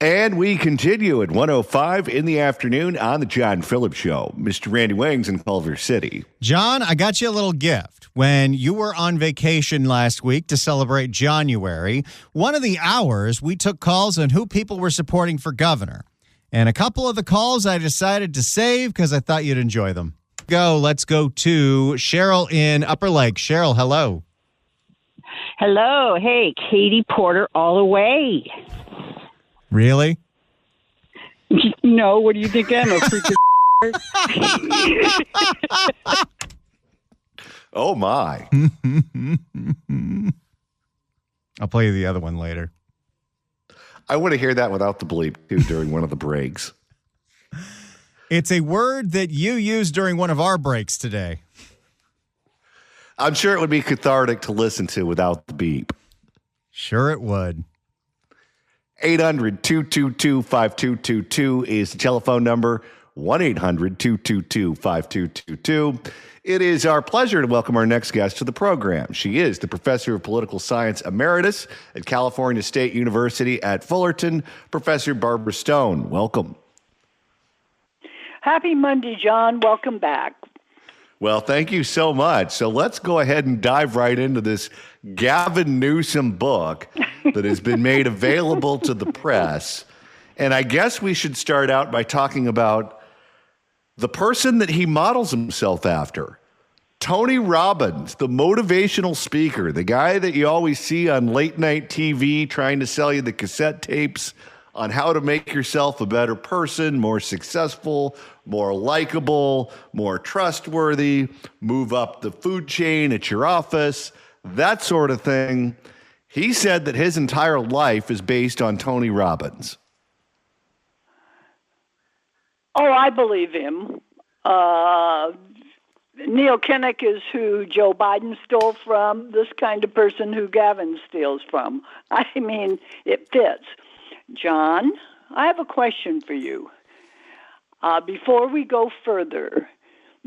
And we continue at 1:05 in the afternoon on the John Phillips Show. Mr. Randy Wings in Culver City. John, I got you a little gift. When you were on vacation last week to celebrate January, one of the hours we took calls on who people were supporting for governor. And a couple of the calls I decided to save because I thought you'd enjoy them. Let's go to Cheryl in Upper Lake. Cheryl, hello. Hello. Hey, Katie Porter all the way. Really? No, what do you think I'm a freaking Oh, my. I'll play you the other one later. I want to hear that without the bleep, too, during one of the breaks. It's a word that you used during one of our breaks today. I'm sure it would be cathartic to listen to without the beep. Sure it would. 800-222-5222 is the telephone number. 1-800-222-5222. It is our pleasure to welcome our next guest to the program. She is the Professor of Political Science Emeritus at California State University at Fullerton, Professor Barbara Stone. Welcome. Happy Monday, John. Welcome back. Well, thank you so much. So let's go ahead and dive right into this Gavin Newsom book that has been made available to the press. And I guess we should start out by talking about the person that he models himself after. Tony Robbins, the motivational speaker, the guy that you always see on late night TV trying to sell you the cassette tapes on how to make yourself a better person, more successful, more likable, more trustworthy, move up the food chain at your office, that sort of thing. He said that his entire life is based on Tony Robbins. Oh, I believe him. Neil Kinnock is who Joe Biden stole from, this kind of person who Gavin steals from. I mean, it fits. John, I have a question for you. Before we go further,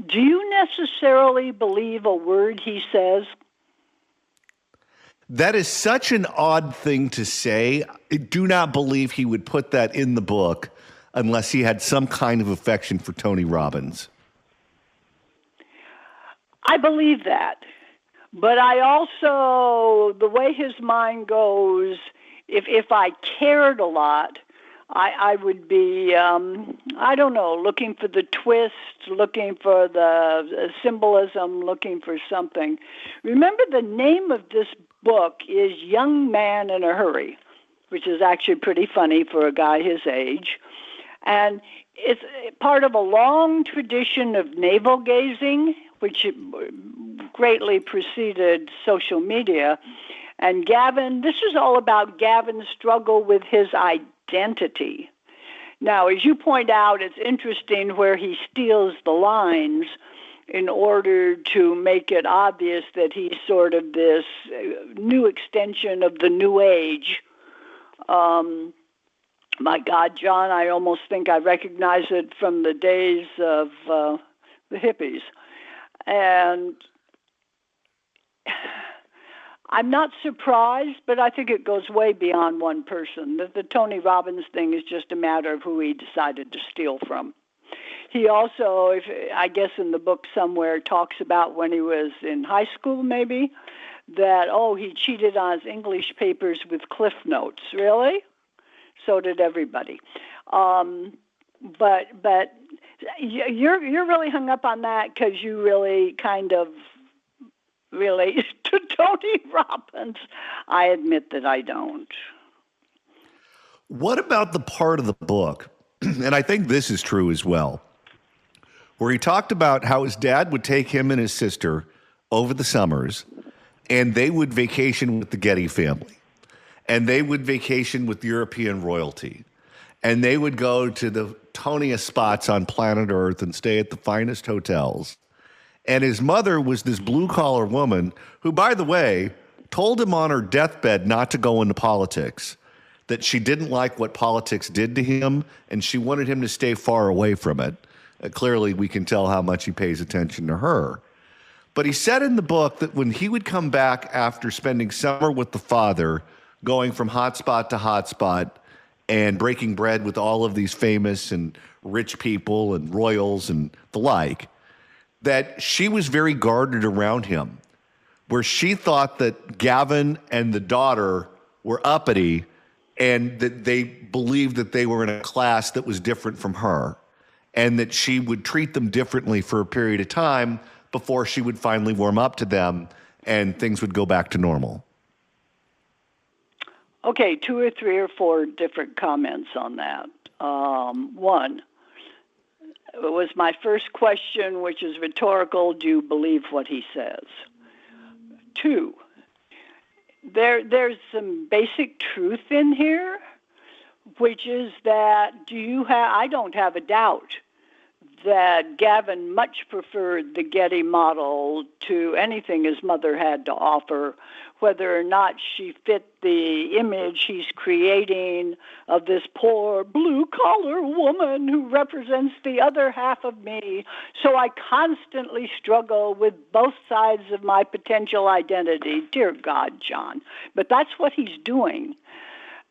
do you necessarily believe a word he says? That is such an odd thing to say. I do not believe he would put that in the book unless he had some kind of affection for Tony Robbins. I believe that. But I also, the way his mind goes, if I cared a lot, I would be, I don't know, looking for the twist, looking for the symbolism, looking for something. Remember, the name of this book is Young Man in a Hurry, which is actually pretty funny for a guy his age. And it's part of a long tradition of navel-gazing, which greatly preceded social media. And Gavin, this is all about Gavin's struggle with his identity. Now, as you point out, it's interesting where he steals the lines in order to make it obvious that he's sort of this new extension of the New Age. My God, John, I almost think I recognize it from the days of the hippies. And I'm not surprised, but I think it goes way beyond one person. The Tony Robbins thing is just a matter of who he decided to steal from. He also, I guess in the book somewhere, talks about when he was in high school maybe, that, he cheated on his English papers with Cliff Notes. Really? So did everybody. But you're really hung up on that because you really kind of relate to Tony Robbins. I admit that I don't. What about the part of the book, and I think this is true as well, where he talked about how his dad would take him and his sister over the summers, and they would vacation with the Getty family, and they would vacation with European royalty, and they would go to the toniest spots on planet Earth and stay at the finest hotels. And his mother was this blue-collar woman who, by the way, told him on her deathbed not to go into politics, that she didn't like what politics did to him, and she wanted him to stay far away from it. Clearly, we can tell how much he pays attention to her. But he said in the book that when he would come back after spending summer with the father, going from hotspot to hotspot, and breaking bread with all of these famous and rich people and royals and the like, that she was very guarded around him, where she thought that Gavin and the daughter were uppity and that they believed that they were in a class that was different from her, and that she would treat them differently for a period of time before she would finally warm up to them and things would go back to normal. Okay, 2 or 3 or 4 different comments on that. One, it was my first question, which is rhetorical. Do you believe what he says? 2, there's some basic truth in here, which is that I don't have a doubt that Gavin much preferred the Getty model to anything his mother had to offer, whether or not she fit the image he's creating of this poor blue-collar woman who represents the other half of me. So I constantly struggle with both sides of my potential identity. Dear God, John. But that's what he's doing.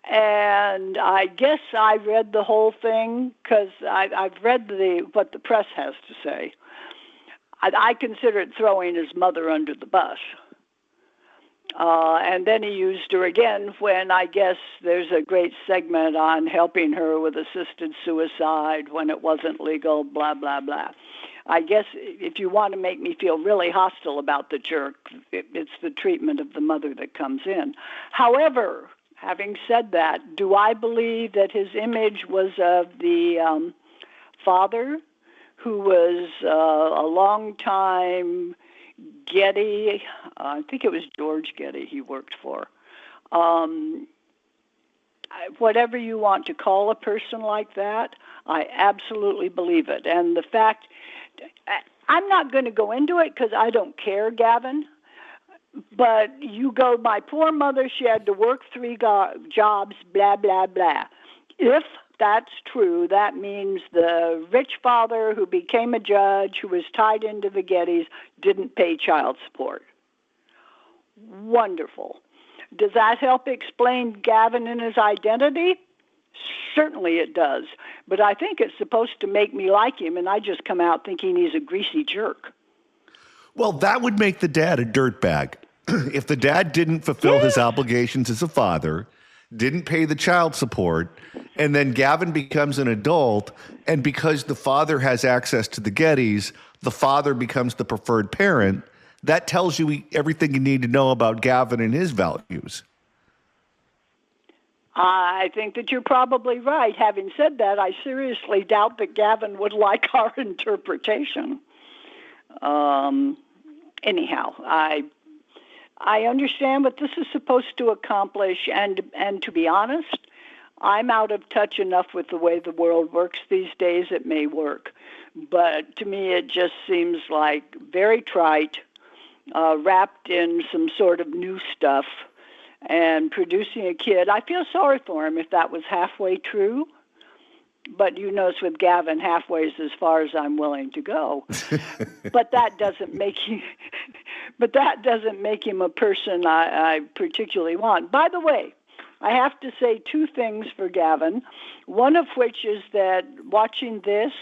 And I guess I read the whole thing because I've read what the press has to say. I consider it throwing his mother under the bus. And then he used her again when I guess there's a great segment on helping her with assisted suicide when it wasn't legal, blah, blah, blah. I guess if you want to make me feel really hostile about the jerk, it's the treatment of the mother that comes in. However, having said that, do I believe that his image was of the father who was a long-time Getty, I think it was George Getty he worked for. Whatever you want to call a person like that, I absolutely believe it. And the fact, I'm not going to go into it because I don't care, Gavin. But my poor mother, she had to work 3 jobs, blah, blah, blah. If that's true, that means the rich father who became a judge, who was tied into the Gettys, didn't pay child support. Wonderful. Does that help explain Gavin and his identity? Certainly it does. But I think it's supposed to make me like him, and I just come out thinking he's a greasy jerk. Well, that would make the dad a dirtbag. If the dad didn't fulfill his obligations as a father, didn't pay the child support, and then Gavin becomes an adult, and because the father has access to the Gettys, the father becomes the preferred parent, that tells you everything you need to know about Gavin and his values. I think that you're probably right. Having said that, I seriously doubt that Gavin would like our interpretation. Anyhow, I understand what this is supposed to accomplish, and to be honest, I'm out of touch enough with the way the world works these days. It may work, but to me it just seems like very trite, wrapped in some sort of new stuff, and producing a kid. I feel sorry for him if that was halfway true. But you notice with Gavin, halfway is as far as I'm willing to go. But that doesn't make him. But that doesn't make him a person I particularly want. By the way, I have to say 2 things for Gavin. One of which is that watching this,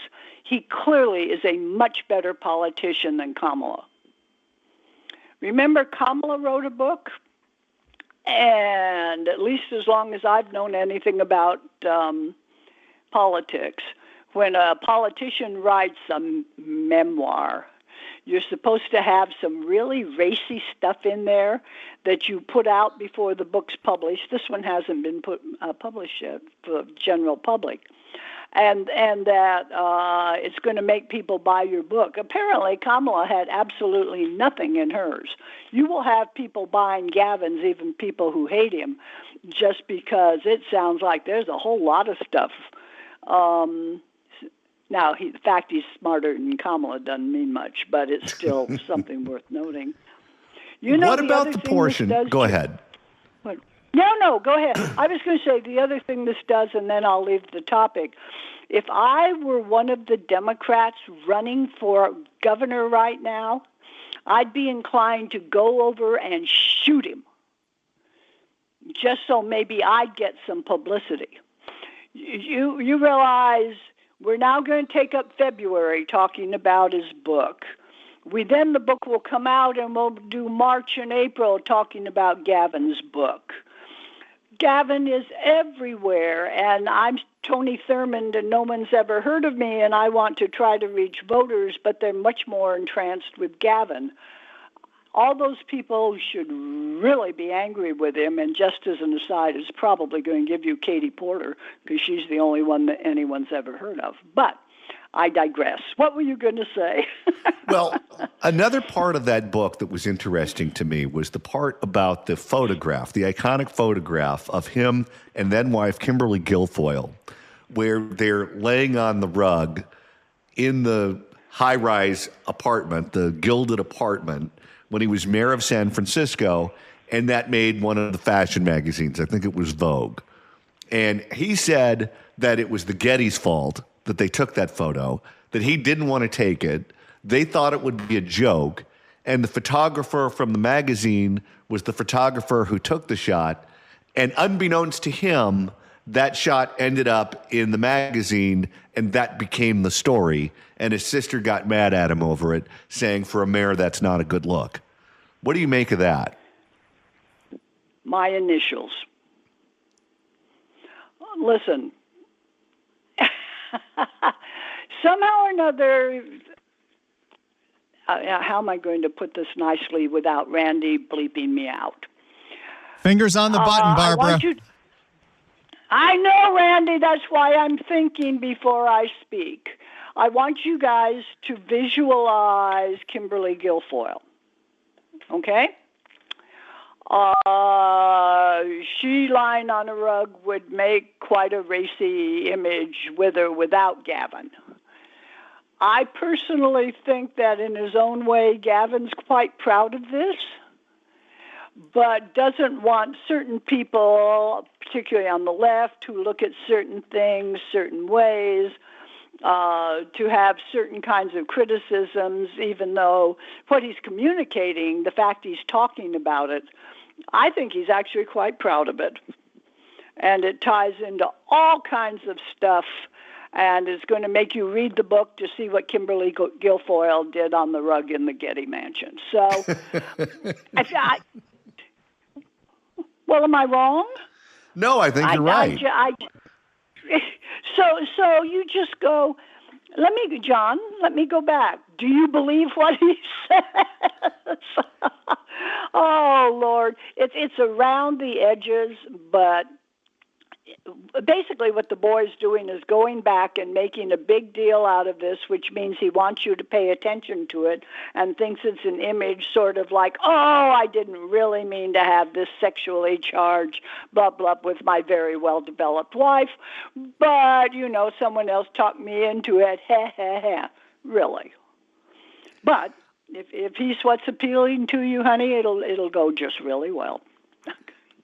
he clearly is a much better politician than Kamala. Remember, Kamala wrote a book, and at least as long as I've known anything about politics, when a politician writes a memoir, you're supposed to have some really racy stuff in there that you put out before the book's published. This one hasn't been published yet for the general public. And that it's going to make people buy your book. Apparently, Kamala had absolutely nothing in hers. You will have people buying Gavin's, even people who hate him, just because it sounds like there's a whole lot of stuff. Now, the fact he's smarter than Kamala doesn't mean much, but it's still something worth noting. What about the portion? Go ahead. What? No, go ahead. I was going to say the other thing this does, and then I'll leave the topic. If I were one of the Democrats running for governor right now, I'd be inclined to go over and shoot him, just so maybe I'd get some publicity. you realize we're now going to take up February talking about his book. The book will come out, and we'll do March and April talking about Gavin's book. Gavin is everywhere, and I'm Tony Thurmond, and no one's ever heard of me, and I want to try to reach voters, but they're much more entranced with Gavin. All those people should really be angry with him, and just as an aside, is probably going to give you Katie Porter, because she's the only one that anyone's ever heard of. But I digress. What were you going to say? Well, another part of that book that was interesting to me was the part about the photograph, the iconic photograph of him and then wife Kimberly Guilfoyle, where they're laying on the rug in the high-rise apartment, the gilded apartment, when he was mayor of San Francisco, and that made one of the fashion magazines. I think it was Vogue. And he said that it was the Getty's fault that they took that photo, that he didn't want to take it. They thought it would be a joke. And the photographer from the magazine was the photographer who took the shot. And unbeknownst to him, that shot ended up in the magazine, and that became the story. And his sister got mad at him over it, saying, for a mayor, that's not a good look. What do you make of that? My initials. Listen. Somehow or another, how am I going to put this nicely without Randy bleeping me out? Fingers on the button, Barbara. I know, Randy. That's why I'm thinking before I speak. I want you guys to visualize Kimberly Guilfoyle. Okay? She lying on a rug would make quite a racy image with or without Gavin. I personally think that in his own way, Gavin's quite proud of this, but doesn't want certain people, particularly on the left, who look at certain things certain ways, to have certain kinds of criticisms, even though what he's communicating, the fact he's talking about it, I think he's actually quite proud of it. And it ties into all kinds of stuff, and it's going to make you read the book to see what Kimberly Guilfoyle did on the rug in the Getty Mansion. So, well, am I wrong? No, I think you're right. So you just go, let me go back. Do you believe what he says? Oh, Lord. It's around the edges, but basically what the boy's doing is going back and making a big deal out of this, which means he wants you to pay attention to it and thinks it's an image sort of like, oh, I didn't really mean to have this sexually charged blah, blah, with my very well-developed wife, but, someone else talked me into it, really. But if he's what's appealing to you, honey, it'll go just really well.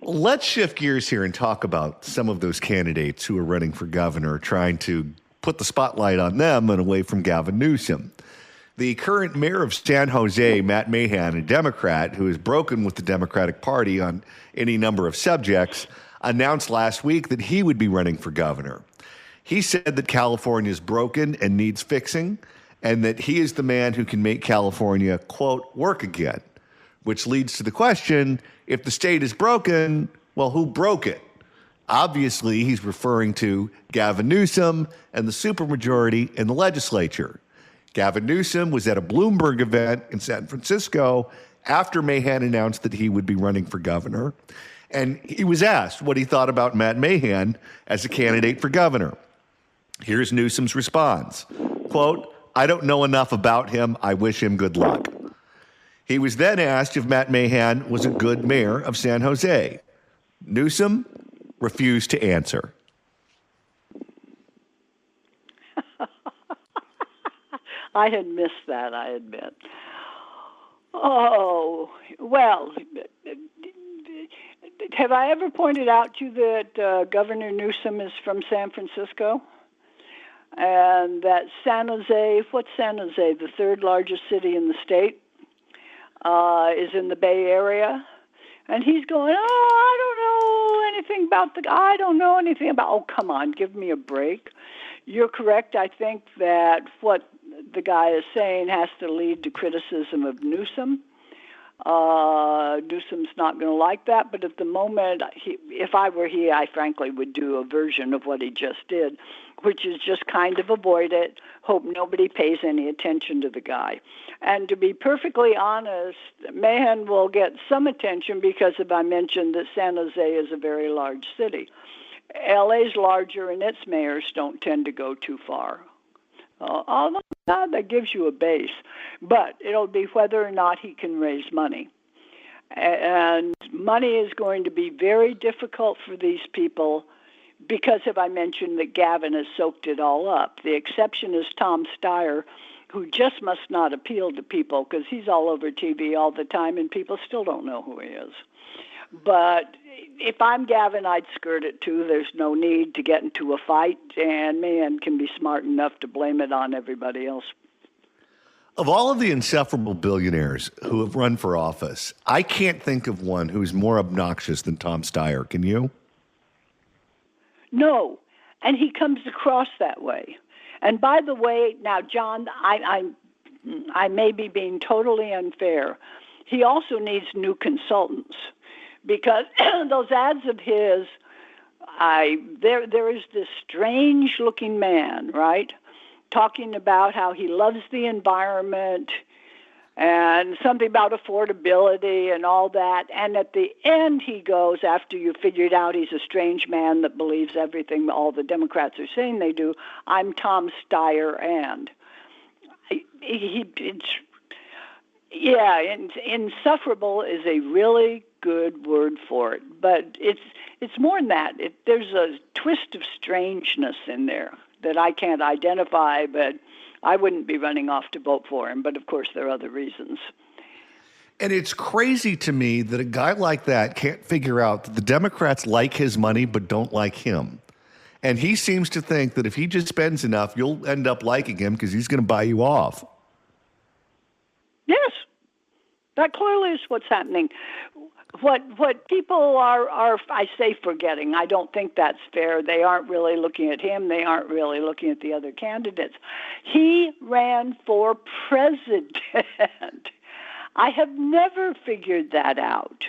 Let's shift gears here and talk about some of those candidates who are running for governor, trying to put the spotlight on them and away from Gavin Newsom. The current mayor of San Jose, Matt Mahan, a Democrat who has broken with the Democratic Party on any number of subjects, announced last week that he would be running for governor. He said that California is broken and needs fixing, and that he is the man who can make California, quote, work again, which leads to the question, if the state is broken, well, who broke it? Obviously, he's referring to Gavin Newsom and the supermajority in the legislature. Gavin Newsom was at a Bloomberg event in San Francisco after Mahan announced that he would be running for governor. And he was asked what he thought about Matt Mahan as a candidate for governor. Here's Newsom's response. Quote, I don't know enough about him. I wish him good luck. He was then asked if Matt Mahan was a good mayor of San Jose. Newsom refused to answer. I had missed that, I admit. Oh, well, have I ever pointed out to you that Governor Newsom is from San Francisco? And that San Jose, what's San Jose, the third largest city in the state, is in the Bay Area? And he's going, I don't know anything about I don't know anything about, oh, come on, give me a break. You're correct. I think that what the guy is saying has to lead to criticism of Newsom. Newsom's not going to like that, but at the moment, if I were he, I frankly would do a version of what he just did, which is just kind of avoid it, hope nobody pays any attention to the guy. And to be perfectly honest, Mahan will get some attention because if I mentioned that San Jose is a very large city. LA's larger and its mayors don't tend to go too far. Although that gives you a base. But it'll be whether or not he can raise money. And money is going to be very difficult for these people because if I mentioned that Gavin has soaked it all up. The exception is Tom Steyer, who just must not appeal to people because he's all over TV all the time and people still don't know who he is. But if I'm Gavin, I'd skirt it too. There's no need to get into a fight, and man can be smart enough to blame it on everybody else. Of all of the insufferable billionaires who have run for office, I can't think of one who's more obnoxious than Tom Steyer. Can you? No, and he comes across that way. And by the way, now, John, I may be being totally unfair. He also needs new consultants. Because those ads of his, there is this strange-looking man, right, talking about how he loves the environment and something about affordability and all that. And at the end, he goes, after you figured out he's a strange man that believes everything all the Democrats are saying they do, I'm Tom Steyer and. Insufferable is a really good word for it, but it's more than that. There's a twist of strangeness in there that I can't identify, but I wouldn't be running off to vote for him. But of course, there are other reasons. And it's crazy to me that a guy like that can't figure out that the Democrats like his money but don't like him. And he seems to think that if he just spends enough, you'll end up liking him because he's going to buy you off. Yes, that clearly is what's happening. What people are I say forgetting. I don't think that's fair. They aren't really looking at him. They aren't really looking at the other candidates. He ran for president. I have never figured that out.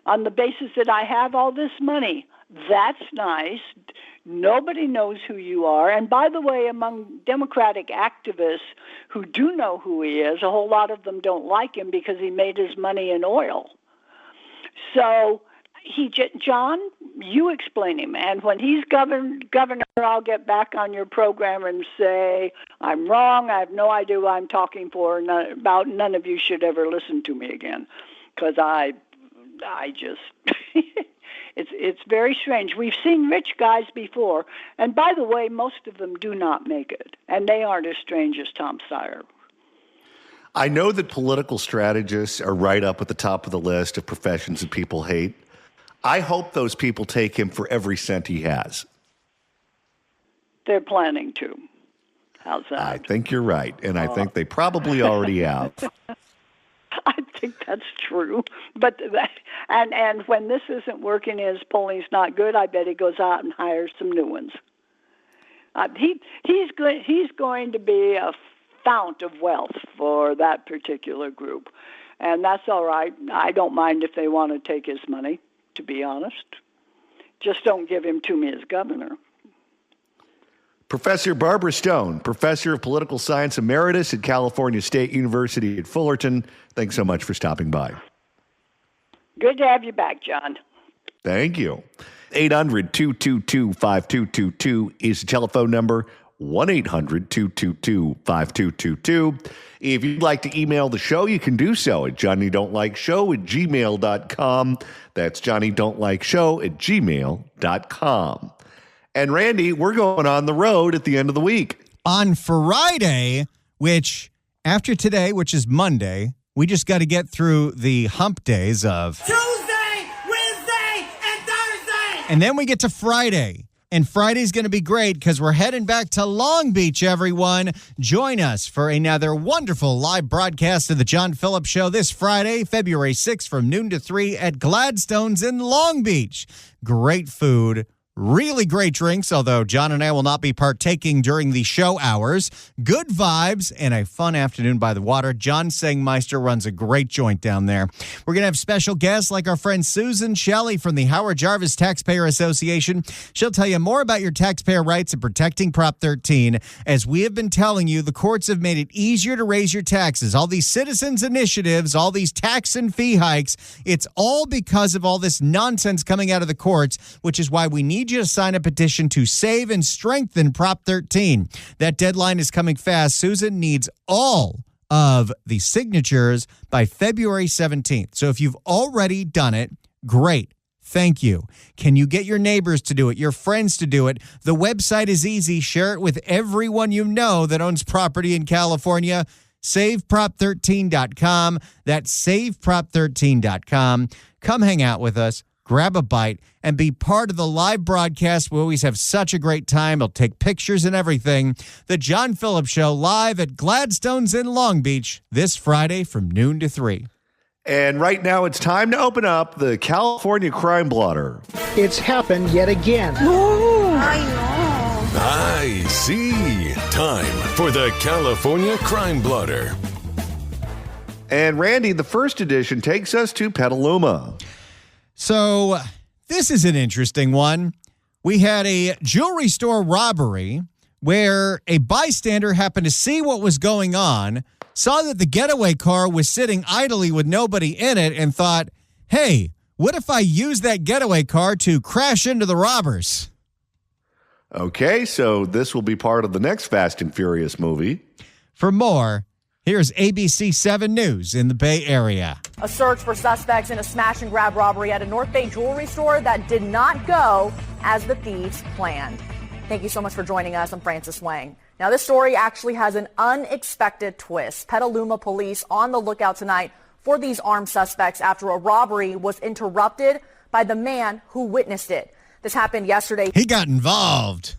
On the basis that I have all this money. That's nice. Nobody knows who you are. And by the way, among Democratic activists who do know who he is, a whole lot of them don't like him because he made his money in oil. So, John, you explain him. And when he's governor, I'll get back on your program and say, I'm wrong. I have no idea who I'm talking for. None of you should ever listen to me again. Because I just, it's very strange. We've seen rich guys before. And by the way, most of them do not make it. And they aren't as strange as Tom Steyer. I know that political strategists are right up at the top of the list of professions that people hate. I hope those people take him for every cent he has. They're planning to. How's that? I think you're right, and I think they probably already have. I think that's true. But and when this isn't working, his polling's not good, I bet he goes out and hires some new ones. He's going to be a fount of wealth for that particular group. And that's all right. I don't mind if they want to take his money, to be honest. Just don't give him to me as governor. Professor Barbara Stone, Professor of Political Science Emeritus at California State University at Fullerton. Thanks so much for stopping by. Good to have you back, John. Thank you. 800-222-5222 is the telephone number. 1-800-222-5222. If you'd like to email the show, you can do so at johnnydon'tlikeshow@gmail.com. That's johnnydon'tlikeshow@gmail.com. And Randy, we're going on the road at the end of the week. On Friday, which after today, which is Monday, we just got to get through the hump days of Tuesday, Wednesday, and Thursday. And then we get to Friday, And Friday's going to be great because we're heading back to Long Beach, everyone. Join us for another wonderful live broadcast of the John Phillips Show this Friday, February 6th from noon to 3 at Gladstone's in Long Beach. Great food. Really great drinks, although John and I will not be partaking during the show hours. Good vibes and a fun afternoon by the water. John Sengmeister runs a great joint down there. We're going to have special guests like our friend Susan Shelley from the Howard Jarvis Taxpayer Association. She'll tell you more about your taxpayer rights and protecting Prop 13. As we have been telling you, the courts have made it easier to raise your taxes. All these citizens initiatives, all these tax and fee hikes, it's all because of all this nonsense coming out of the courts, which is why we need you to sign a petition to save and strengthen Prop 13. That deadline is coming fast. Susan needs all of the signatures by February 17th. So if you've already done it, great. Thank you. Can you get your neighbors to do it, your friends to do it? The website is easy. Share it with everyone you know that owns property in California. SaveProp13.com. That's SaveProp13.com. Come hang out with us. Grab a bite, and be part of the live broadcast. We always have such a great time. I'll take pictures and everything. The John Phillips Show live at Gladstone's in Long Beach this Friday from noon to 3. And right now it's time to open up the California Crime Blotter. It's happened yet again. I see. Time for the California Crime Blotter. And Randy, the first edition takes us to Petaluma. So this is an interesting one. We had a jewelry store robbery where a bystander happened to see what was going on, saw that the getaway car was sitting idly with nobody in it, and thought, hey, what if I use that getaway car to crash into the robbers? Okay, so this will be part of the next Fast and Furious movie. For more, here's ABC 7 News in the Bay Area. A search for suspects in a smash and grab robbery at a North Bay jewelry store that did not go as the thieves planned. Thank you so much for joining us. I'm Frances Wang. Now, this story actually has an unexpected twist. Petaluma police on the lookout tonight for these armed suspects after a robbery was interrupted by the man who witnessed it. This happened yesterday. He got involved.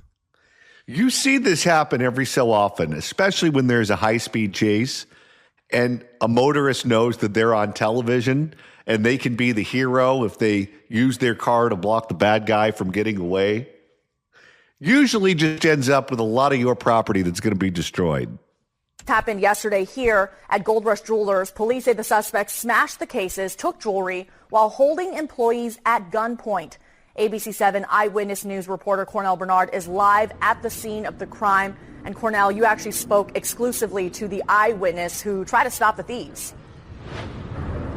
You see this happen every so often, especially when there's a high-speed chase and a motorist knows that they're on television and they can be the hero if they use their car to block the bad guy from getting away. Usually just ends up with a lot of your property that's going to be destroyed. It happened yesterday here at Gold Rush Jewelers. Police say the suspects smashed the cases, took jewelry while holding employees at gunpoint. ABC 7 Eyewitness News reporter Cornell Bernard is live at the scene of the crime. And Cornell, you actually spoke exclusively to the eyewitness who tried to stop the thieves.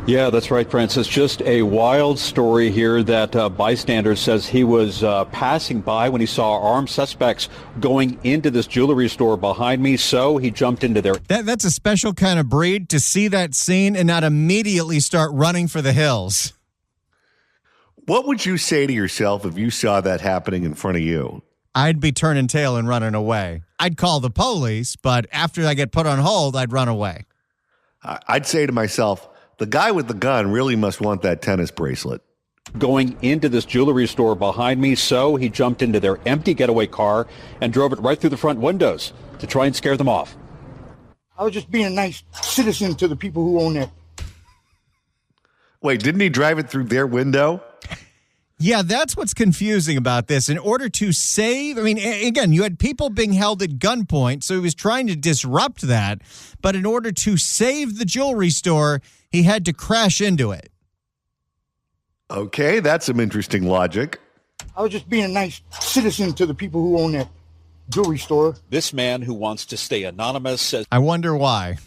Yeah, that's right, Francis. Just a wild story here that bystander says he was passing by when he saw armed suspects going into this jewelry store behind me, so he jumped into there. That's a special kind of breed to see that scene and not immediately start running for the hills. What would you say to yourself if you saw that happening in front of you? I'd be turning tail and running away. I'd call the police, but after I get put on hold, I'd run away. I'd say to myself, the guy with the gun really must want that tennis bracelet. Going into this jewelry store behind me, so he jumped into their empty getaway car and drove it right through the front windows to try and scare them off. I was just being a nice citizen to the people who own it. Wait, didn't he drive it through their window? Yeah, that's what's confusing about this. In order to save, again, you had people being held at gunpoint, so he was trying to disrupt that. But in order to save the jewelry store, he had to crash into it. Okay, that's some interesting logic. I was just being a nice citizen to the people who own that jewelry store. This man who wants to stay anonymous says, I wonder why.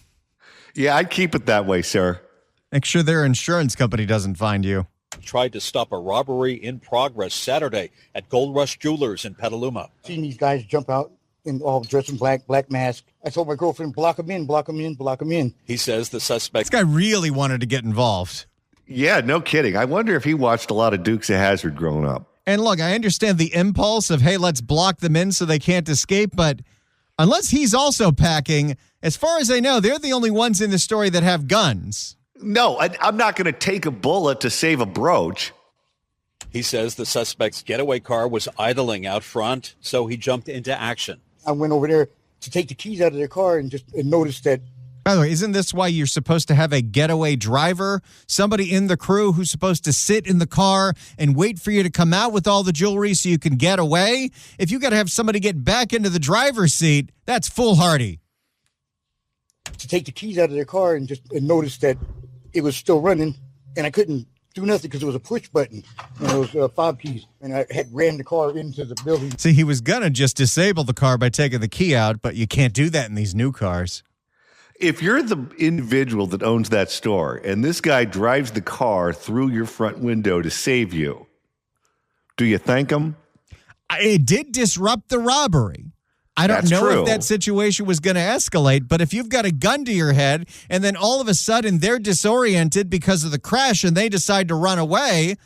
Yeah, I'd keep it that way, sir. Make sure their insurance company doesn't find you. Tried to stop a robbery in progress Saturday at Gold Rush Jewelers in Petaluma. Seeing these guys jump out in all dressed in black mask. I told my girlfriend, block them in, block them in, block them in. He says the suspect. This guy really wanted to get involved. Yeah, no kidding. I wonder if he watched a lot of Dukes of Hazzard growing up. And look, I understand the impulse of, hey, let's block them in so they can't escape. But unless he's also packing, as far as I know, they're the only ones in the story that have guns. No, I'm not going to take a bullet to save a brooch. He says the suspect's getaway car was idling out front, so he jumped into action. I went over there to take the keys out of their car and noticed that. By the way, isn't this why you're supposed to have a getaway driver? Somebody in the crew who's supposed to sit in the car and wait for you to come out with all the jewelry so you can get away? If you got to have somebody get back into the driver's seat, that's foolhardy. To take the keys out of their car and noticed that it was still running, and I couldn't do nothing because it was a push button and it was fob keys, and I had ran the car into the building. See, he was going to just disable the car by taking the key out, but you can't do that in these new cars. If you're the individual that owns that store and this guy drives the car through your front window to save you, do you thank him? It did disrupt the robbery. I don't That's know true. if that situation was going to escalate, but if you've got a gun to your head and then all of a sudden they're disoriented because of the crash and they decide to run away,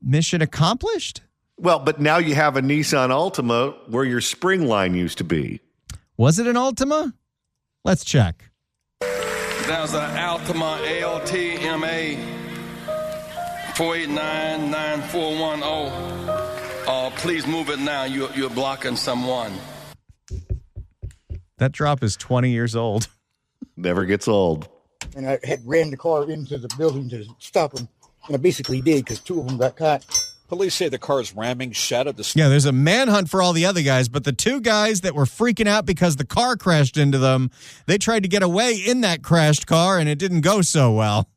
mission accomplished? Well, but now you have a Nissan Altima where your spring line used to be. Was it an Altima? Let's check. That was an Altima LTMA 4899410. Please move it now. You're blocking someone. That drop is 20 years old. Never gets old. And I had ran the car into the building to stop them, and I basically did because two of them got caught. Police say the car's ramming shattered the... Yeah, there's a manhunt for all the other guys, but the two guys that were freaking out because the car crashed into them, they tried to get away in that crashed car, and it didn't go so well.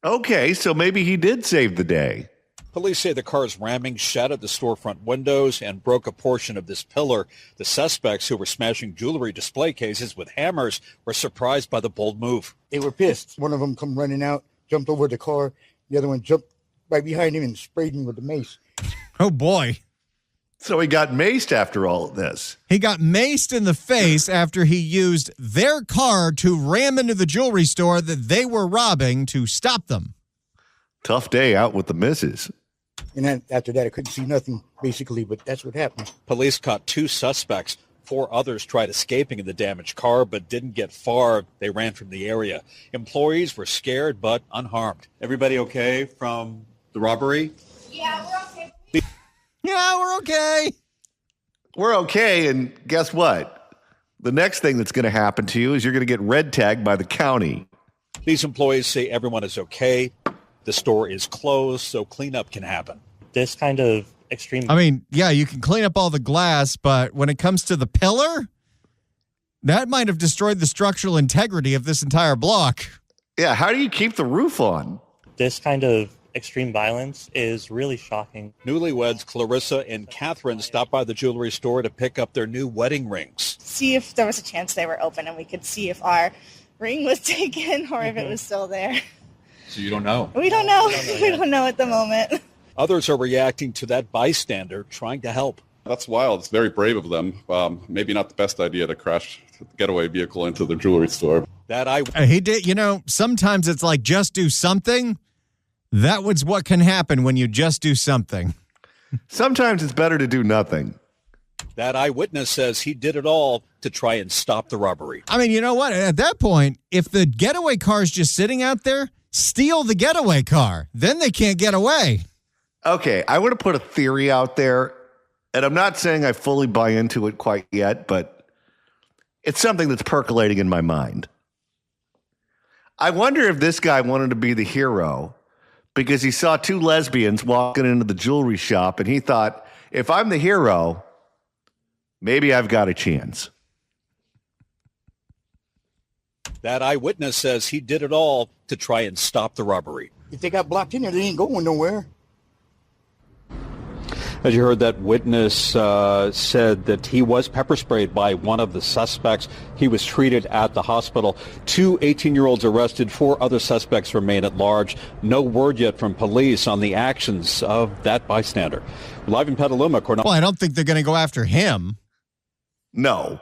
Okay, so maybe he did save the day. Police say the car's ramming shattered the storefront windows and broke a portion of this pillar. The suspects, who were smashing jewelry display cases with hammers, were surprised by the bold move. They were pissed. One of them come running out, jumped over the car. The other one jumped right behind him and sprayed me with the mace. Oh, boy. So he got maced after all of this. He got maced in the face after he used their car to ram into the jewelry store that they were robbing to stop them. Tough day out with the missus. And then after that, I couldn't see nothing, basically, but that's what happened. Police caught two suspects. 4 others tried escaping in the damaged car, but didn't get far. They ran from the area. Employees were scared, but unharmed. Everybody okay from the robbery? Yeah, we're okay. We're okay, and guess what? The next thing that's going to happen to you is you're going to get red tagged by the county. These employees say everyone is okay. The store is closed, so cleanup can happen. This kind of extreme... I mean, yeah, you can clean up all the glass, but when it comes to the pillar, that might have destroyed the structural integrity of this entire block. Yeah, how do you keep the roof on? This kind of extreme violence is really shocking. Newlyweds Clarissa and Catherine stopped by the jewelry store to pick up their new wedding rings. See if there was a chance they were open and we could see if our ring was taken or if it was still there. So you don't know? We don't know. We don't know at the moment. Others are reacting to that bystander trying to help. That's wild. It's very brave of them. Maybe not the best idea to crash the getaway vehicle into the jewelry store. He did, sometimes it's like just do something. That was what can happen when you just do something. Sometimes it's better to do nothing. That eyewitness says he did it all to try and stop the robbery. I mean, you know what? At that point, if the getaway car is just sitting out there, steal the getaway car. Then they can't get away. Okay, I want to put a theory out there, and I'm not saying I fully buy into it quite yet, but it's something that's percolating in my mind. I wonder if this guy wanted to be the hero because he saw 2 lesbians walking into the jewelry shop, and he thought, if I'm the hero, maybe I've got a chance. That eyewitness says he did it all to try and stop the robbery. If they got blocked in there, they ain't going nowhere. As you heard, that witness said that he was pepper sprayed by one of the suspects. He was treated at the hospital. 2 18-year-olds arrested. 4 other suspects remain at large. No word yet from police on the actions of that bystander. Live in Petaluma, Cornell. Well, I don't think they're going to go after him. No,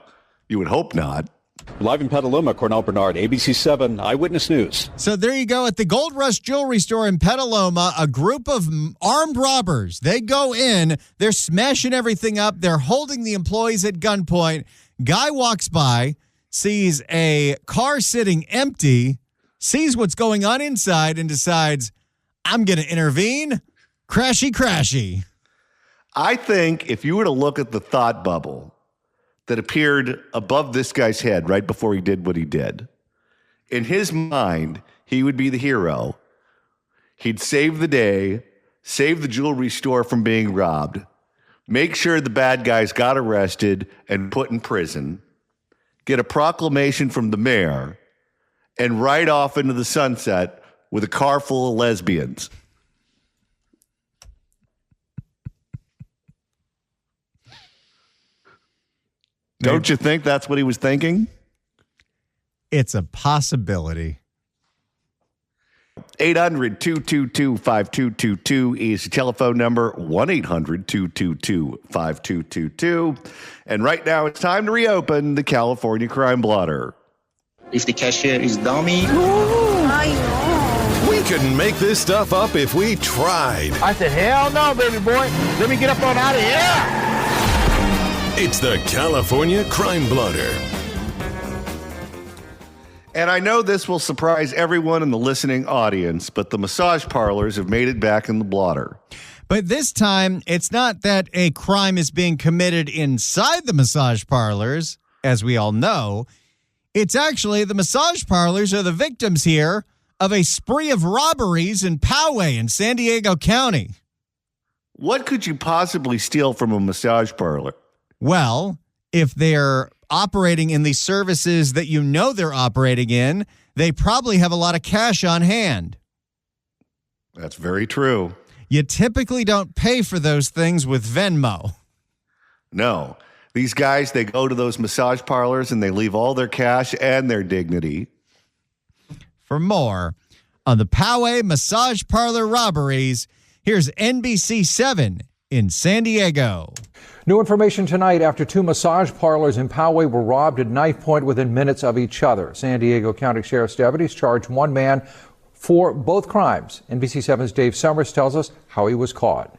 you would hope not. Live in Petaluma, Cornell Bernard, ABC 7 Eyewitness News. So there you go. At the Gold Rush Jewelry Store in Petaluma, a group of armed robbers, they go in, they're smashing everything up, they're holding the employees at gunpoint. Guy walks by, sees a car sitting empty, sees what's going on inside, and decides, I'm going to intervene, Crashy. I think if you were to look at the thought bubble that appeared above this guy's head right before he did what he did, in his mind, he would be the hero. He'd save the day, save the jewelry store from being robbed, make sure the bad guys got arrested and put in prison, get a proclamation from the mayor, and ride off into the sunset with a car full of lesbians. Don't you think that's what he was thinking? It's a possibility. 800-222-5222 is the telephone number, 1-800-222-5222. And right now it's time to reopen the California Crime Blotter. If the cashier is dummy. We couldn't make this stuff up if we tried. I said, hell no, baby boy. Let me get up on out of here. It's the California Crime Blotter. And I know this will surprise everyone in the listening audience, but the massage parlors have made it back in the blotter. But this time, it's not that a crime is being committed inside the massage parlors, as we all know. It's actually the massage parlors are the victims here of a spree of robberies in Poway in San Diego County. What could you possibly steal from a massage parlor? Well, if they're operating in the services that you know they're operating in, they probably have a lot of cash on hand. That's very true. You typically don't pay for those things with Venmo. No. These guys, they go to those massage parlors and they leave all their cash and their dignity. For more on the Poway massage parlor robberies, here's NBC7 in San Diego. New information tonight after two massage parlors in Poway were robbed at knife point within minutes of each other. San Diego County Sheriff's deputies charged one man for both crimes. NBC7's Dave Summers tells us how he was caught.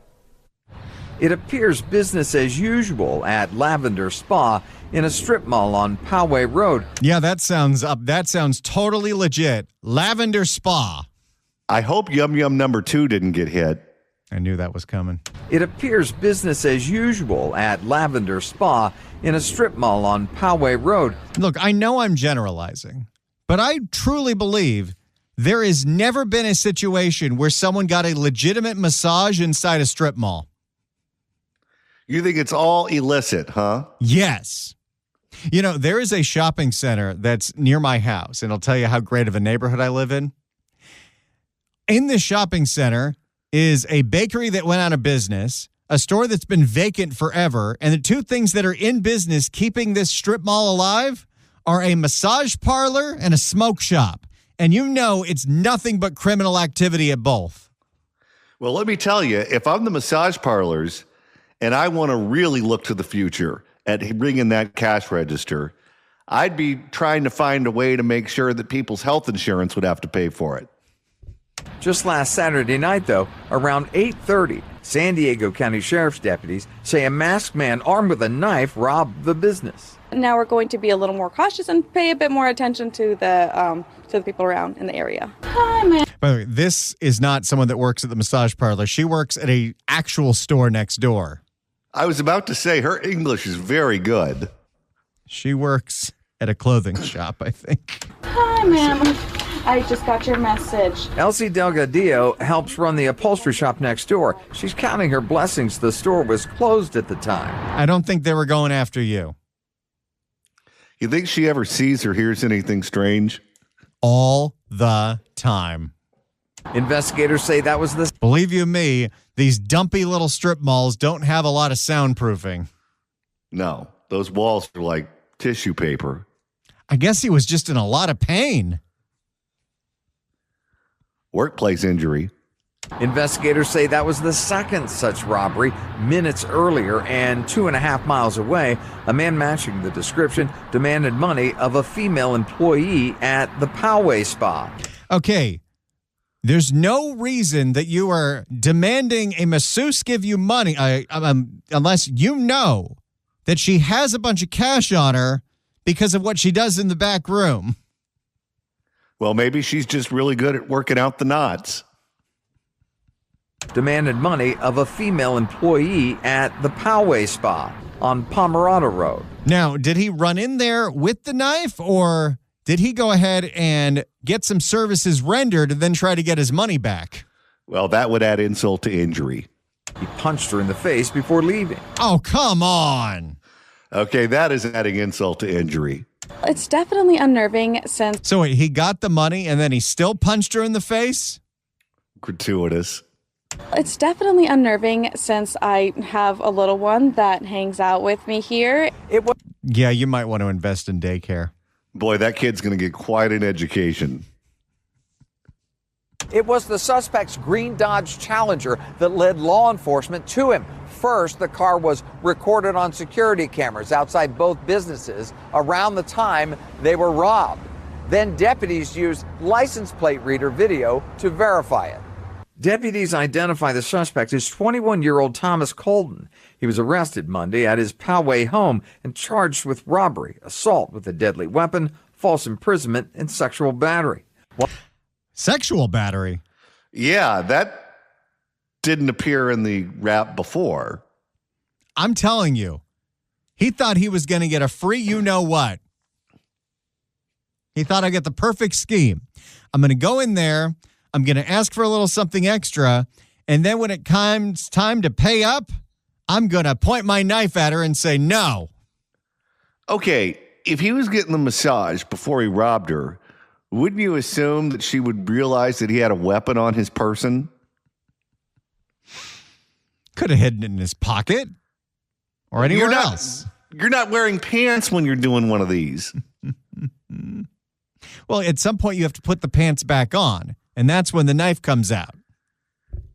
It appears business as usual at Lavender Spa in a strip mall on Poway Road. Yeah, that sounds totally legit. Lavender Spa. I hope Yum Yum number 2 didn't get hit. I knew that was coming. It appears business as usual at Lavender Spa in a strip mall on Poway Road. Look, I know I'm generalizing, but I truly believe there has never been a situation where someone got a legitimate massage inside a strip mall. You think it's all illicit, huh? Yes. You know, there is a shopping center that's near my house, and I'll tell you how great of a neighborhood I live in. In this shopping center is a bakery that went out of business, a store that's been vacant forever, and the two things that are in business keeping this strip mall alive are a massage parlor and a smoke shop. And you know it's nothing but criminal activity at both. Well, let me tell you, if I'm the massage parlors and I want to really look to the future at bringing that cash register, I'd be trying to find a way to make sure that people's health insurance would have to pay for it. Just last Saturday night, though, around 8:30, San Diego County Sheriff's deputies say a masked man armed with a knife robbed the business. Now we're going to be a little more cautious and pay a bit more attention to the people around in the area. Hi, man. By the way, this is not someone that works at the massage parlor. She works at a actual store next door. I was about to say, her English is very good. She works at a clothing shop, I think. Hi, ma'am. I just got your message. Elsie Delgadillo helps run the upholstery shop next door. She's counting her blessings the store was closed at the time. I don't think they were going after you. You think she ever sees or hears anything strange? All the time. Investigators say that was the... Believe you me, these dumpy little strip malls don't have a lot of soundproofing. No, those walls are like tissue paper. I guess he was just in a lot of pain. Workplace injury. Investigators say that was the second such robbery minutes earlier, and 2.5 miles away, a man matching the description demanded money of a female employee at the Poway Spa. Okay, there's no reason that you are demanding a masseuse give you money unless you know that she has a bunch of cash on her because of what she does in the back room. Well, maybe she's just really good at working out the knots. demanded money of a female employee at the Poway Spa on Pomerado Road. Now, did he run in there with the knife, or did he go ahead and get some services rendered and then try to get his money back? Well, that would add insult to injury. He punched her in the face before leaving. Oh, come on. Okay, that is adding insult to injury. It's definitely unnerving since... So wait, he got the money and then he still punched her in the face? Gratuitous. It's definitely unnerving since I have a little one that hangs out with me here. Yeah, you might want to invest in daycare. Boy, that kid's going to get quite an education. It was the suspect's green Dodge Challenger that led law enforcement to him. First, the car was recorded on security cameras outside both businesses around the time they were robbed. Then deputies used license plate reader video to verify it. Deputies identify the suspect as 21-year-old Thomas Colton. He was arrested Monday at his Poway home and charged with robbery, assault with a deadly weapon, false imprisonment, and sexual battery. Sexual battery? Yeah, that didn't appear in the rap before. I'm telling you, he thought he was going to get a free you-know-what. He thought I'd get the perfect scheme. I'm going to go in there, I'm going to ask for a little something extra, and then when it comes time to pay up, I'm going to point my knife at her and say no. Okay, if he was getting the massage before he robbed her, wouldn't you assume that she would realize that he had a weapon on his person? Could have hidden it in his pocket or anywhere else. You're not wearing pants when you're doing one of these. Well, at some point you have to put the pants back on, and that's when the knife comes out.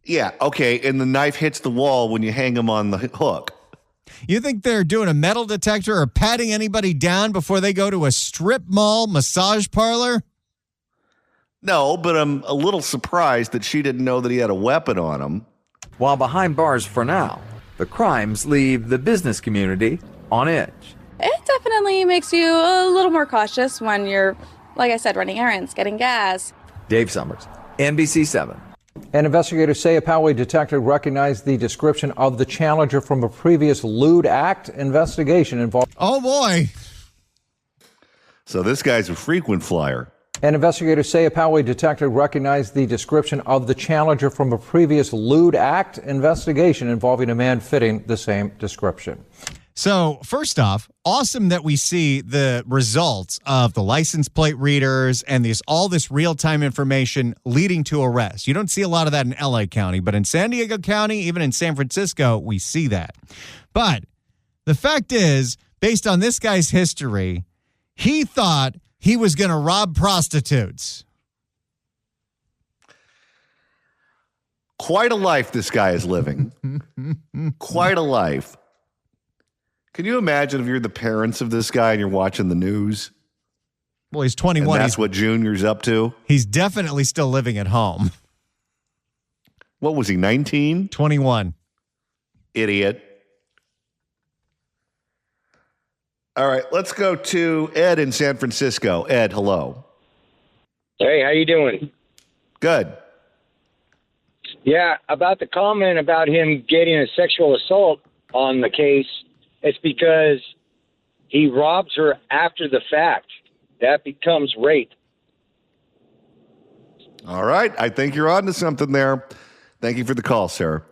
Yeah, okay, and the knife hits the wall when you hang them on the hook. You think they're doing a metal detector or patting anybody down before they go to a strip mall massage parlor? No, but I'm a little surprised that she didn't know that he had a weapon on him. While behind bars for now, the crimes leave the business community on edge. It definitely makes you a little more cautious when you're, like I said, running errands, getting gas. Dave Summers, NBC7. And investigators say a Poway detective recognized the description of the Challenger from a previous lewd act investigation involving... Oh, boy. So this guy's a frequent flyer. And investigators say a Poway detective recognized the description of the Challenger from a previous lewd act investigation involving a man fitting the same description. So, first off, awesome that we see the results of the license plate readers and all this real-time information leading to arrest. You don't see a lot of that in LA County, but in San Diego County, even in San Francisco, we see that. But the fact is, based on this guy's history, he thought he was going to rob prostitutes. Quite a life this guy is living. Quite a life. Can you imagine if you're the parents of this guy and you're watching the news? Well, he's 21. And that's what Junior's up to? He's definitely still living at home. What was he, 19? 21. Idiot. All right, let's go to Ed in San Francisco. Ed, hello. Hey, how you doing? Good. Yeah, about the comment about him getting a sexual assault on the case, it's because he robs her after the fact. That becomes rape. All right, I think you're on to something there. Thank you for the call, sir.